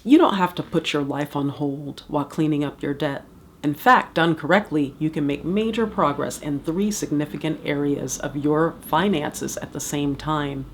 You don't have to put your life on hold while cleaning up your debt. In fact, done correctly, you can make major progress in 3 significant areas of your finances at the same time.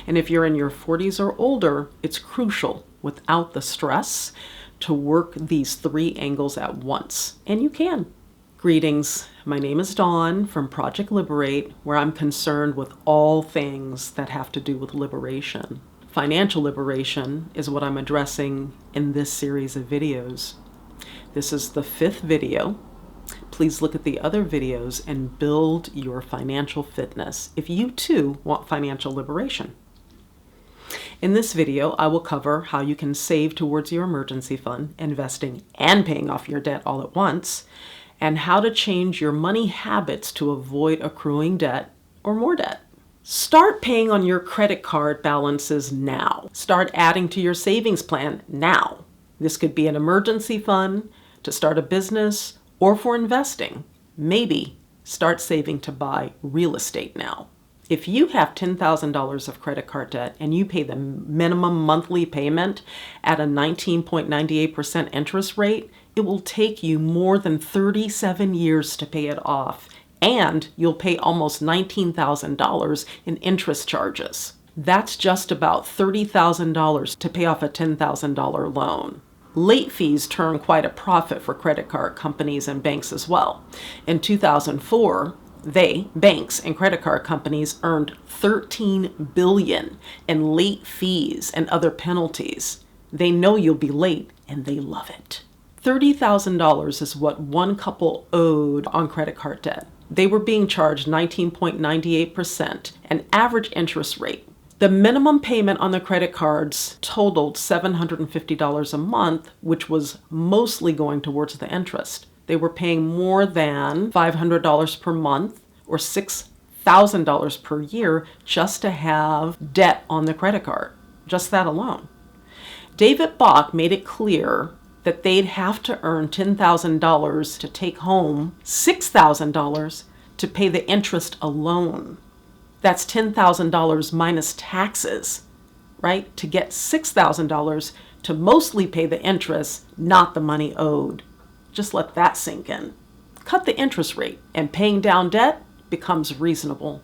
And if you're in your 40s or older, it's crucial, without the stress, to work these 3 angles at once. And you can. Greetings. My name is Dawn from Project Liberate, where I'm concerned with all things that have to do with liberation. Financial liberation is what I'm addressing in this series of videos. This is the 5th video. Please look at the other videos and build your financial fitness if you too want financial liberation. In this video, I will cover how you can save towards your emergency fund, investing and paying off your debt all at once, and how to change your money habits to avoid accruing debt or more debt. Start paying on your credit card balances now. Start adding to your savings plan now. This could be an emergency fund, to start a business, or for investing. Maybe start saving to buy real estate now. If you have $10,000 of credit card debt and you pay the minimum monthly payment at a 19.98% interest rate, it will take you more than 37 years to pay it off, and you'll pay almost $19,000 in interest charges. That's just about $30,000 to pay off a $10,000 loan. Late fees turn quite a profit for credit card companies and banks as well. In 2004, banks and credit card companies earned $13 billion in late fees and other penalties. They know you'll be late and they love it. $30,000 is what one couple owed on credit card debt. They were being charged 19.98%, an average interest rate. The minimum payment on the credit cards totaled $750 a month, which was mostly going towards the interest. They were paying more than $500 per month or $6,000 per year just to have debt on the credit card, just that alone. David Bach made it clear that they'd have to earn $10,000 to take home $6,000 to pay the interest alone. That's $10,000 minus taxes, right? To get $6,000 to mostly pay the interest, not the money owed. Just let that sink in. Cut the interest rate and paying down debt becomes reasonable,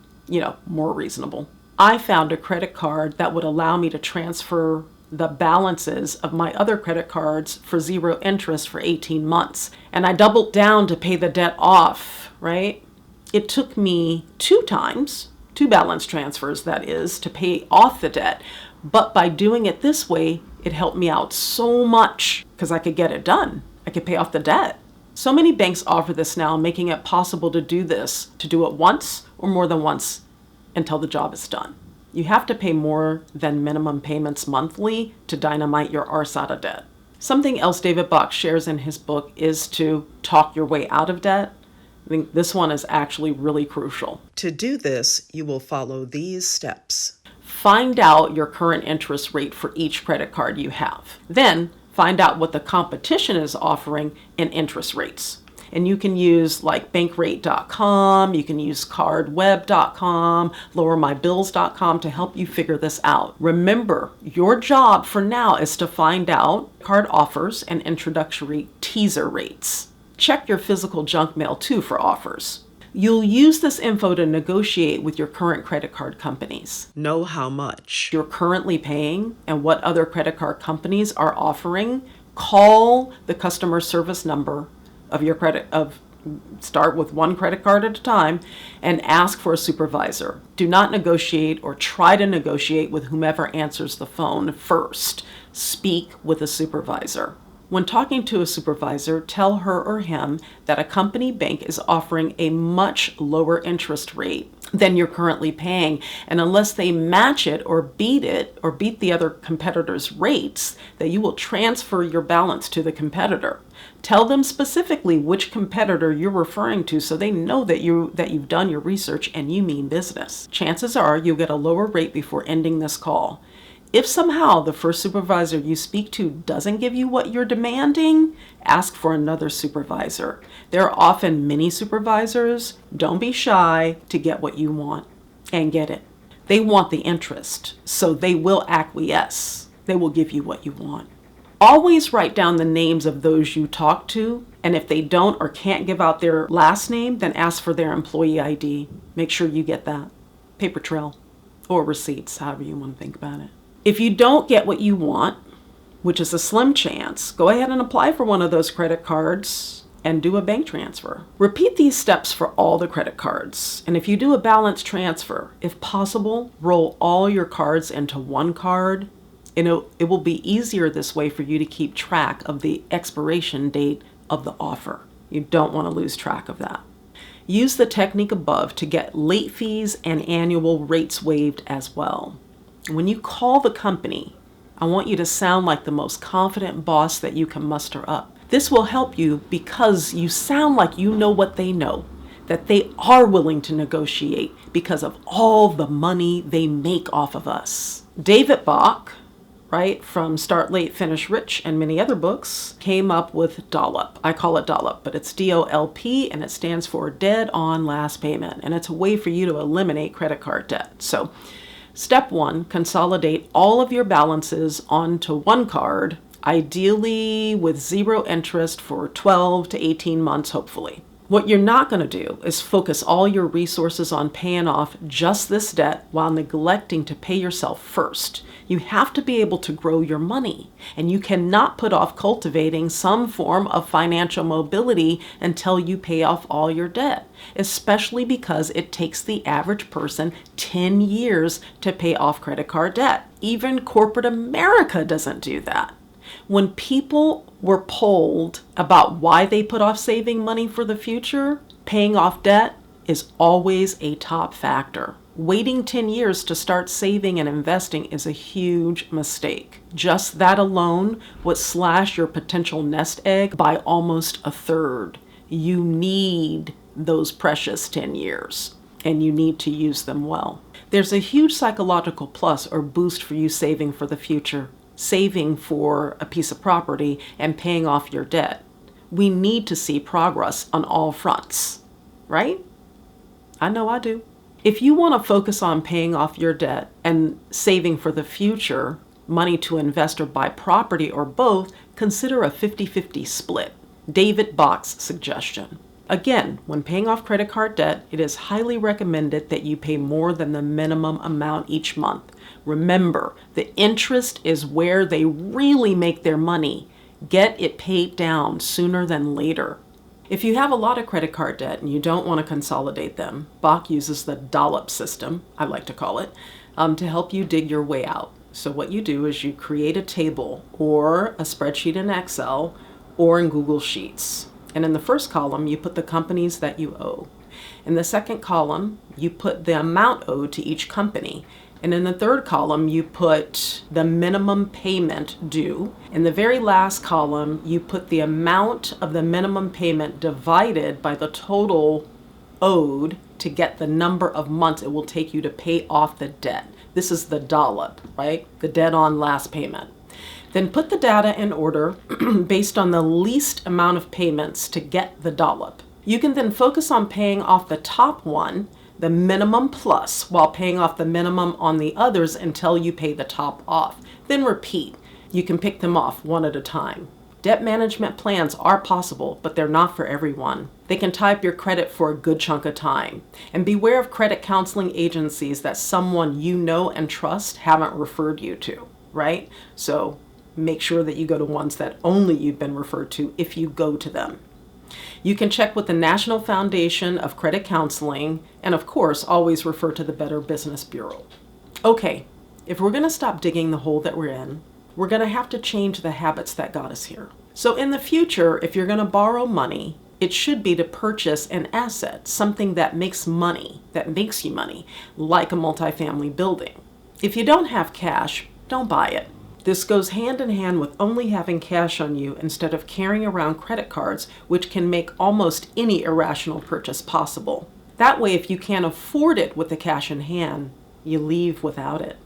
more reasonable. I found a credit card that would allow me to transfer the balances of my other credit cards for 0 interest for 18 months. And I doubled down to pay the debt off, right? It took me 2 balance transfers, that is, to pay off the debt. But by doing it this way, it helped me out so much because I could get it done. I could pay off the debt. So many banks offer this now, making it possible to do it once or more than once until the job is done. You have to pay more than minimum payments monthly to dynamite your arse out of debt. Something else David Bach shares in his book is to talk your way out of debt. I think this one is actually really crucial. To do this, you will follow these steps. Find out your current interest rate for each credit card you have. Then find out what the competition is offering in interest rates. And you can use like bankrate.com, you can use cardweb.com, lowermybills.com to help you figure this out. Remember, your job for now is to find out card offers and introductory teaser rates. Check your physical junk mail too for offers. You'll use this info to negotiate with your current credit card companies. Know how much you're currently paying and what other credit card companies are offering. Call the customer service number of your start with 1 credit card at a time and ask for a supervisor. Do not negotiate or try to negotiate with whomever answers the phone first. Speak with a supervisor. When talking to a supervisor, tell her or him that a company bank is offering a much lower interest rate than you're currently paying. And unless they match it or beat the other competitor's rates, that you will transfer your balance to the competitor. Tell them specifically which competitor you're referring to so they know that you've done your research and you mean business. Chances are you'll get a lower rate before ending this call. If somehow the first supervisor you speak to doesn't give you what you're demanding, ask for another supervisor. There are often many supervisors. Don't be shy to get what you want and get it. They want the interest, so they will acquiesce. They will give you what you want. Always write down the names of those you talk to, and if they don't or can't give out their last name, then ask for their employee ID. Make sure you get that. Paper trail or receipts, however you want to think about it. If you don't get what you want, which is a slim chance, go ahead and apply for one of those credit cards and do a bank transfer. Repeat these steps for all the credit cards. And if you do a balance transfer, if possible, roll all your cards into one card. And it will be easier this way for you to keep track of the expiration date of the offer. You don't want to lose track of that. Use the technique above to get late fees and annual rates waived as well. When you call the company, I want you to sound like the most confident boss that you can muster up. This will help you because you sound like you know what they know, that they are willing to negotiate because of all the money they make off of us. David Bach, right, from Start Late, Finish Rich and many other books, came up with DOLP. I call it DOLP, but it's DOLP, and it stands for Dead on Last Payment. And it's a way for you to eliminate credit card debt. So step 1, consolidate all of your balances onto one card, ideally with 0 interest for 12 to 18 months, hopefully. What you're not going to do is focus all your resources on paying off just this debt while neglecting to pay yourself first. You have to be able to grow your money, and you cannot put off cultivating some form of financial mobility until you pay off all your debt, especially because it takes the average person 10 years to pay off credit card debt. Even corporate America doesn't do that. When people were polled about why they put off saving money for the future, paying off debt is always a top factor. Waiting 10 years to start saving and investing is a huge mistake. Just that alone would slash your potential nest egg by almost a third. You need those precious 10 years, and you need to use them well. There's a huge psychological plus or boost for you saving for the future, saving for a piece of property and paying off your debt. We need to see progress on all fronts, right? I know I do. If you want to focus on paying off your debt and saving for the future, money to invest or buy property or both, consider a 50-50 split. David Bach's suggestion. Again, when paying off credit card debt, it is highly recommended that you pay more than the minimum amount each month. Remember, the interest is where they really make their money. Get it paid down sooner than later. If you have a lot of credit card debt and you don't want to consolidate them, Bach uses the DOLP system, I like to call it, to help you dig your way out. So what you do is you create a table or a spreadsheet in Excel or in Google Sheets. And in the first column, you put the companies that you owe. In the second column, you put the amount owed to each company. And in the third column, you put the minimum payment due. In the very last column, you put the amount of the minimum payment divided by the total owed to get the number of months it will take you to pay off the debt. This is the DOLP, right? The dead on last payment. Then put the data in order based on the least amount of payments to get the DOLP. You can then focus on paying off the top one, the minimum plus, while paying off the minimum on the others until you pay the top off. Then repeat. You can pick them off one at a time. Debt management plans are possible, but they're not for everyone. They can tie up your credit for a good chunk of time. And beware of credit counseling agencies that someone you know and trust haven't referred you to, right? So make sure that you go to ones that only you've been referred to if you go to them. You can check with the National Foundation of Credit Counseling, and of course, always refer to the Better Business Bureau. Okay, if we're going to stop digging the hole that we're in, we're going to have to change the habits that got us here. So in the future, if you're going to borrow money, it should be to purchase an asset, something that makes money, that makes you money, like a multifamily building. If you don't have cash, don't buy it. This goes hand in hand with only having cash on you instead of carrying around credit cards, which can make almost any irrational purchase possible. That way, if you can't afford it with the cash in hand, you leave without it.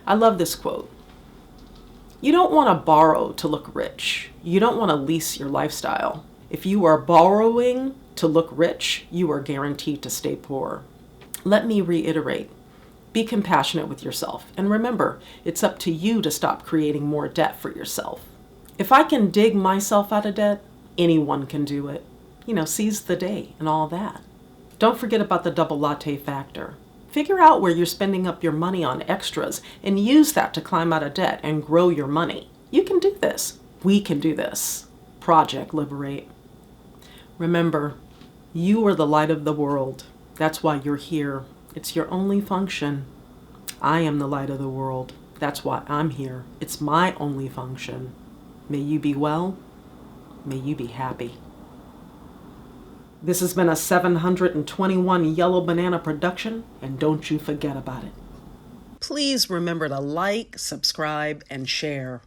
I love this quote. You don't want to borrow to look rich. You don't want to lease your lifestyle. If you are borrowing to look rich, you are guaranteed to stay poor. Let me reiterate. Be compassionate with yourself. And remember, it's up to you to stop creating more debt for yourself. If I can dig myself out of debt, anyone can do it. Seize the day and all that. Don't forget about the double latte factor. Figure out where you're spending up your money on extras and use that to climb out of debt and grow your money. You can do this. We can do this. Project Liberate. Remember, you are the light of the world. That's why you're here. It's your only function. I am the light of the world. That's why I'm here. It's my only function. May you be well. May you be happy. This has been a 721 Yellow Banana production, and don't you forget about it. Please remember to like, subscribe, and share.